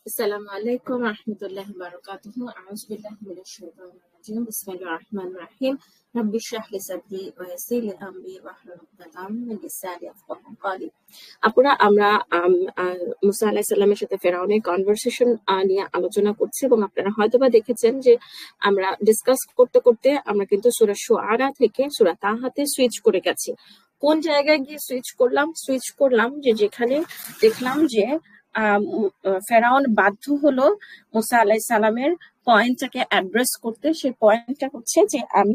আসসালামু আলাইকুম রাহমাতুল্লাহি ওয়া বারাকাতুহু। আউযু বিল্লাহি মিনাশ শাইতানির রাজিম। বিসমিল্লাহির রাহমানির রাহিম। রাব্বি ইশরাহ লি সাদরি ওয়া ইয়াসসির লি আমরি ওয়াহলুল উকদাতাম মিন লিসানি ইয়াফকাহু ক্বালি। আপুরা, আমরা মুসা আলাইহিস সালামের সাথে ফেরাউনের কনভারসেশন নিয়ে আলোচনা করছি এবং আপনারা হয়তোবা দেখেছেন যে আমরা ডিসকাস করতে করতে আমরা কিন্তু সূরা শুআরা থেকে সূরা তাহাতে সুইচ করে গেছি। কোন জায়গায় গিয়ে সুইচ করলাম যে যেখানে দেখলাম যে ফেরাউন বাধ্য হলো মুসা আলাইহিস সালামের পয়েন্টটাকে অ্যাড্রেস করতে। সেই পয়েন্টটা হচ্ছে যে আমি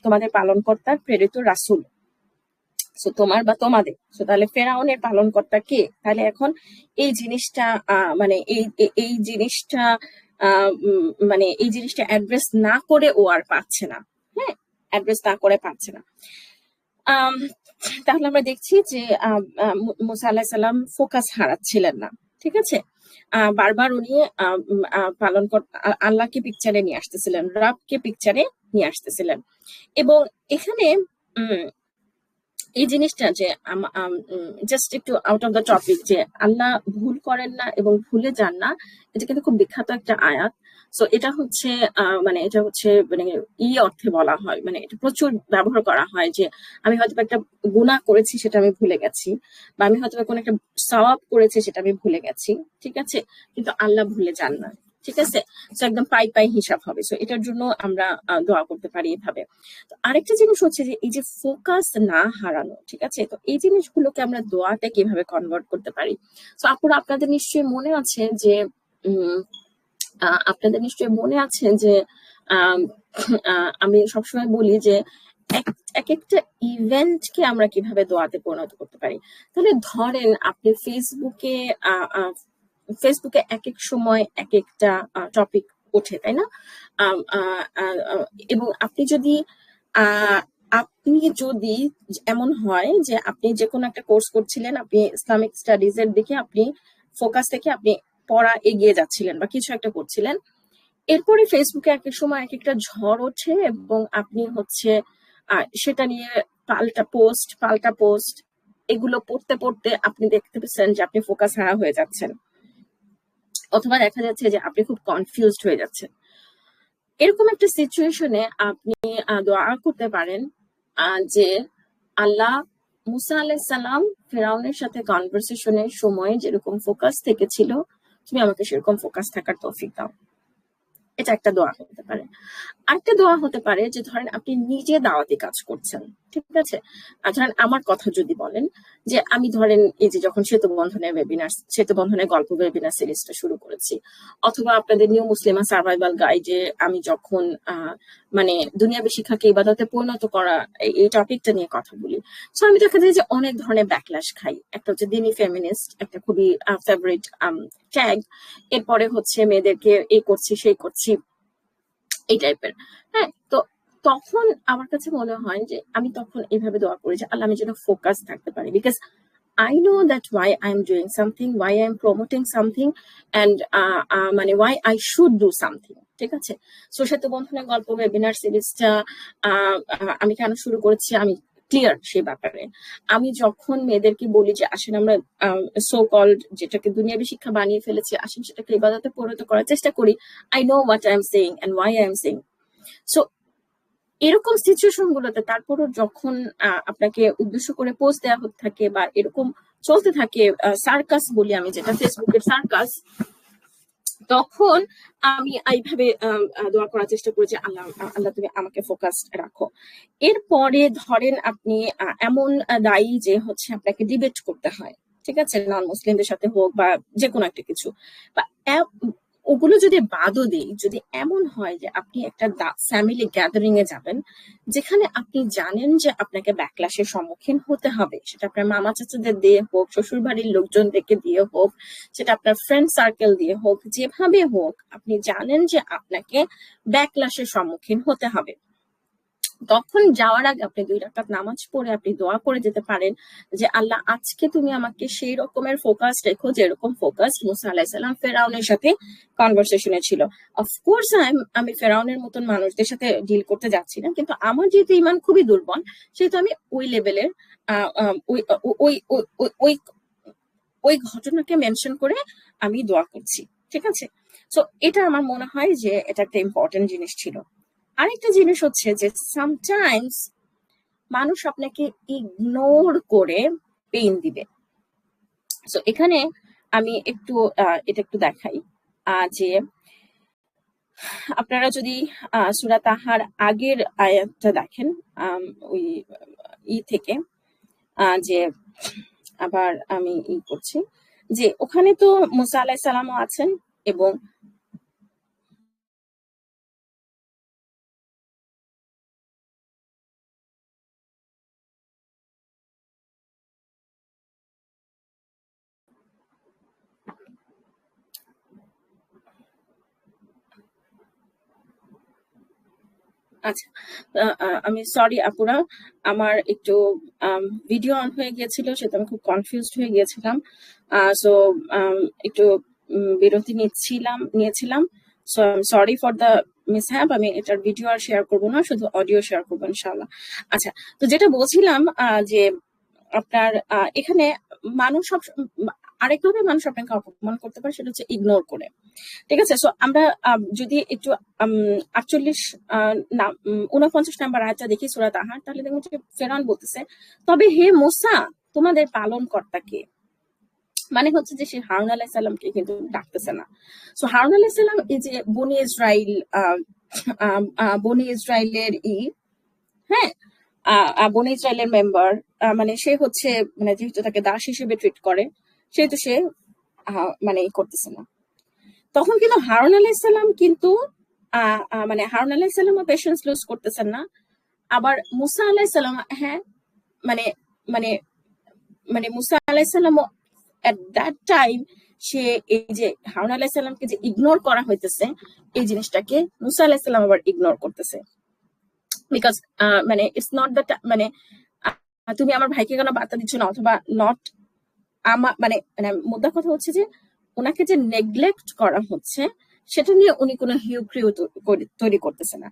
তোমাদের পালনকর্তার প্রেরিত রাসূল, সো তোমার বা তোমাদের। সো তাহলে ফেরাউনের পালনকর্তা কে? তাহলে এখন এই জিনিসটা এই জিনিসটা মানে এই জিনিসটা অ্যাড্রেস না করে ও আর পাচ্ছে না। হ্যাঁ, অ্যাড্রেস না করে পাচ্ছে না। তাহলে আমরা দেখছি যে মুসা আলাইহিস সালাম ফোকাস হারাচ্ছিলেন না। ঠিক আছে, বারবার উনি আল্লাহকে পিকচারে নিয়ে আসতেছিলেন, রবকে পিকচারে নিয়ে আসতেছিলেন। এবং এখানে এই জিনিসটা যে জাস্ট একটু আউট অফ দ্য টপিক, যে আল্লাহ ভুল করেন না এবং ভুলে যান না, এটা কিন্তু খুব বিখ্যাত একটা আয়াত। সো এটা হচ্ছে অর্থে বলা হয়, মানে এটা প্রচুর ব্যবহার করা হয় যে আমি হয়তো একটা গুনাহ করেছি, সেটা আমি ভুলে গেছি, বা আমি হয়তো কোনো একটা সওয়াব করেছি, সেটা আমি ভুলে গেছি। ঠিক আছে, কিন্তু আল্লাহ ভুলে যান না। ঠিক আছে, একদম পাই হিসাব হবে। সো এটার জন্য আমরা দোয়া করতে পারি এভাবে। তো আরেকটা জিনিস হচ্ছে যে এই যে ফোকাস না হারানো, ঠিক আছে, তো এই জিনিসগুলোকে আমরা দোয়াতে কিভাবে কনভার্ট করতে পারি। তো আপুরা, আপনাদের নিশ্চয়ই মনে আছে যে আমি সবসময় বলি যে এক একটা ইভেন্টকে আমরা কিভাবে দোয়াতে পরিণত করতে পারি। তাহলে ধরেন আপনি ফেসবুকে এক এক সময় এক একটা টপিক ওঠে, তাই না? এবং আপনি যদি এমন হয় যে আপনি যে কোনো একটা কোর্স করছিলেন, আপনি ইসলামিক স্টাডিজ এর দিকে আপনি ফোকাস থেকে আপনি পড়া এগিয়ে যাচ্ছিলেন বা কিছু একটা করছিলেন, এরপরে ফেসবুকে এক এক সময় এক একটা ঝড় ওঠে এবং আপনি হচ্ছে সেটা নিয়ে পাল্টা পোস্ট এগুলো পড়তে পড়তে আপনি দেখতে পাচ্ছেন যে আপনি ফোকাস হারা হয়ে যাচ্ছেন, অথবা দেখা যাচ্ছে যে আপনি খুব কনফিউজড হয়ে যাচ্ছেন। এরকম একটা সিচুয়েশনে আপনি দোয়া করতে পারেন যে আল্লাহ, মুসা আলাইহিস সালাম ফেরাউনের সাথে কনভারসেশনের সময় যেরকম ফোকাস থেকে ছিল, তুমি আমাকে সেরকম ফোকাস থাকার তৌফিক দাও। এটা একটা দোয়া হতে পারে। আরেকটা দোয়া হতে পারে যে ধরেন আপনি নিজে দাওয়াতি কাজ করছেন, ঠিক আছে, ধরেন আমার কথা যদি বলেন যে আমি ধরেন এই যে যখন সেতু বন্ধনের গল্প ওয়েবিনার সিরিজটা শুরু করেছি, অথবা আপনাদের নিউ মুসলিমা সার্ভাইভাল গাইডে আমি যখন মানে দুনিয়াবী শিক্ষাকে ইবাদতে পরিণত করা এই টপিকটা নিয়ে কথা বলি, সো আমি দেখা যায় যে অনেক ধরনের ব্যাকল্যাশ খাই। একটা হচ্ছে দিনী ফেমিনিস্ট, একটা খুবই ফেভারিট ট্যাগ, এরপরে হচ্ছে মেয়েদেরকে এই করছি সেই করছি, এই টাইপের। হ্যাঁ, তো তখন আমার কাছে মনে হয় যে আমি তখন এইভাবে দোয়া করি যে আল্লাহ, আমি যেন ফোকাস থাকতে পারি, because I know that why I'm doing something, why I'm promoting something, and মানে why I should do something. ঠিক আছে, সো সেতু বন্ধনের গল্প ওয়েবিনার সিরিজটা আমি কেন শুরু করেছি আমি ক্লিয়ার সে ব্যাপারে। আমি যখন মেয়েদেরকে বলি যে আসেন আমরা সো কল্ড যেটাকে দুনিয়াবী শিক্ষা বানিয়ে ফেলেছি, আসেন সেটাকে ইবাদতে পরিণত করার চেষ্টা করি, I know what I am saying and why I am saying. So এরকম সিচুয়েশন গুলোতে তারপরও যখন আপনাকে উদ্দেশ্য করে পোস্ট দেওয়া হতে থাকে বা এরকম চলতে থাকে, সার্কাস বলি আমি, যেটা ফেসবুকের সার্কাস, তখন আমি এইভাবে দোয়া করার চেষ্টা করি যে আল্লাহ, তুমি আমাকে ফোকাস রাখো। এরপরে ধরেন আপনি এমন দায়ী যে হচ্ছে আপনাকে ডিবেট করতে হয়, ঠিক আছে, নন মুসলিমদের সাথে হোক বা যে কোনো একটা কিছু, বা ওগুলো যদি বাদও দিই, যদি এমন হয় যে আপনি একটা ফ্যামিলি গ্যাদারিং এ যাবেন যেখানে আপনি জানেন যে আপনাকে ব্যাকল্যাশের সম্মুখীন হতে হবে, সেটা আপনার মামা চাচাদের দিয়ে হোক, শ্বশুর বাড়ির লোকজনদেরকে দিয়ে হোক, সেটা আপনার ফ্রেন্ড সার্কেল দিয়ে হোক, যেভাবে হোক আপনি জানেন যে আপনাকে ব্যাকল্যাশের সম্মুখীন হতে হবে, তখন যাওয়ার আগে আপনি 2 রাকাত নামাজ পড়ে আপনি দোয়া করে যেতে পারেন যে আল্লাহ, আজকে তুমি আমাকে সেই রকমের ফোকাস রেখো যেরকম ফোকাস মুসা আলাইহিস সালাম ফেরাউনের সাথে কনভারসেশনে ছিল। অফকোর্স আমি ফেরাউনের মতন মানুষদের সাথে ডিল করতে যাচ্ছি না, কিন্তু আমার যেহেতু ইমান খুবই দুর্বল, সেহেতু আমি ওই লেভেলের ওই ওই ঘটনাকে মেনশন করে আমি দোয়া করছি, ঠিক আছে? সো এটা আমার মনে হয় যে এটা একটা ইম্পর্টেন্ট জিনিস ছিল। আরেকটা জিনিস হচ্ছে যে সামটাইমস মানুষ আপনাকে ইগনোর করে পেইন দিবে। সো এখানে আমি একটু এটা একটু দেখাই যে আপনারা যদি সূরা তাহার আগের আয়াতটা দেখেন, ওই থেকে যে আবার আমি করছি যে ওখানে তো মুসা আলাইহিস সালামও আছেন এবং আচ্ছা, আমি সরি আপুরা, আমার একটু ভিডিও অন হয়ে গিয়েছিল, সেটা আমি খুব কনফিউজড হয়ে গিয়েছিলাম। সো একটু বিরতি নিয়েছিলাম। So sorry for the mishap. আমি এটার ভিডিও আর শেয়ার করবো না, শুধু অডিও শেয়ার করবো ইনশাআল্লাহ। আচ্ছা, তো যেটা বলছিলাম যে আপনার এখানে মানুষ আরেকভাবে মানুষ আপনাকে অপমান করতে পারে, সেটা হচ্ছে ইগনোর করে, ঠিক আছে? সো আমরা যদি একটু 49 নাম্বার আয়াতটা দেখি সূরা তাহার, তাহলে দেখবো যে ফেরাউন বলতেছে, তবে হে মূসা তোমাদের পালন কর্তা কে? মানে হচ্ছে যে সে হারুন আলাইহিস সালামকে কিন্তু ডাকতেছে না। সো হারুন আলাইহিস সালাম এই যে বনি ইসরাইলের হ্যাঁ, বনি ইসরাইলের মেম্বার, মানে সে হচ্ছে মানে যেহেতু তাকে দাস হিসেবে ট্রিট করে, সেহেতু সে মানে করতেছে না। তখন কিন্তু হারুন আলাইহিস সালাম কিন্তু মানে হারুন আলাইহিস সালামও পেশেন্স লুজ করতেছেন না, আবার মুসা আলাইহিস সালাম মানে মানে মানে মুসা আলাইহিস সালামও এট দ্যাট টাইম সে এই যে হারুন আলাইহিস সালামকে যে ইগনোর করা হইতেছে, এই জিনিসটাকে মুসা আলাইহিস সালাম আবার ইগনোর করতেছে। বিকজ মানে ইটস নট দ্যাট মানে তুমি আমার ভাইকে কেন বার্তা দিচ্ছ না, অথবা নট আমার মানে মানে মুদ্রা কথা হচ্ছে যে ওনাকে যে নেগলেক্ট করা হচ্ছে সেটা নিয়ে উনি কোনো হিউক্রিউ তৈরি করতেছে না।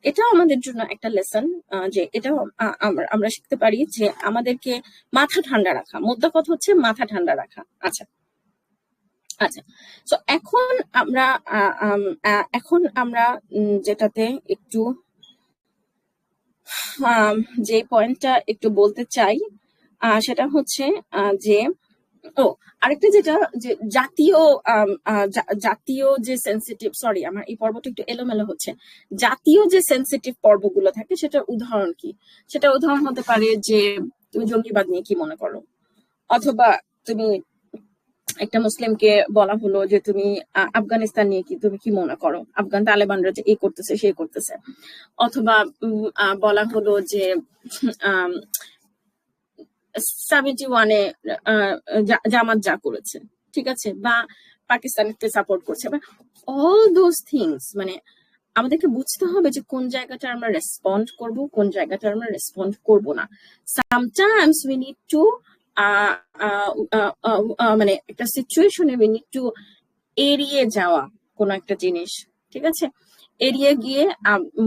এটাও আমাদের জন্য একটা লেসন, যে এটাও আমরা শিখতে পারি যে আমাদেরকে মাথা ঠান্ডা রাখা। মুদ্রা কথা হচ্ছে মাথা ঠান্ডা রাখা। আচ্ছা আচ্ছা, তো এখন আমরা যেটাতে একটু যে পয়েন্টটা একটু বলতে চাই সেটা হচ্ছে যে আরেকটা যেটা যে জাতীয় যে সেন্সিটিভ, সরি আমার এই পর্বটা একটু এলোমেলো হচ্ছে, জাতীয় যে সেন্সিটিভ পর্বগুলো থাকে সেটার উদাহরণ কি? সেটা উদাহরণ হতে পারে যে তুমি জঙ্গিবাদ নিয়ে কি মনে করো, অথবা তুমি একটা মুসলিমকে বলা হলো যে তুমি আফগানিস্তান নিয়ে তুমি কি মনে করো, আফগান তালেবানরা যে এই করতেছে সেই করতেছে, অথবা বলা হলো যে 71-এ জামাত যা করেছে, ঠিক আছে, বা পাকিস্তানকে সাপোর্ট করছে, অল দোজ থিংস। মানে আমাদেরকে বুঝতে হবে যে কোন জায়গাটা আমরা রেসপন্ড করব, কোন জায়গাটা আমরা রেসপন্ড করব না। সামটাইমস উই নিড টু মানে একটা সিচুয়েশনে উই নিড টু এড়িয়ে যাওয়া কোন একটা জিনিস, ঠিক আছে, এড়িয়ে গিয়ে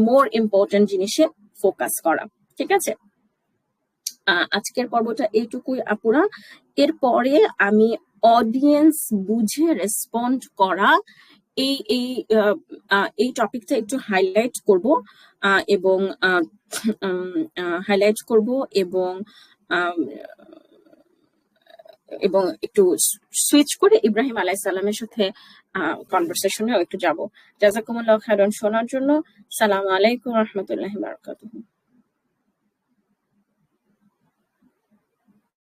মোর ইম্পর্টেন্ট জিনিসে ফোকাস করা, ঠিক আছে? আজকের পর্বটা এইটুকুই আপুরা। এরপরে আমি অডিয়েন্স বুঝে রেসপন্ড করা এই এই এই টপিকটা একটু হাইলাইট করব এবং হাইলাইট করব এবং এবং একটু সুইচ করে ইব্রাহিম আলাইহিস সালামের সাথে কনভারসেশনেও একটু যাব। জাযাকুমুল্লাহু খাইরান শোনার জন্য। সালামু আলাইকুম ওয়া রাহমাতুল্লাহি ওয়া বারাকাতুহু।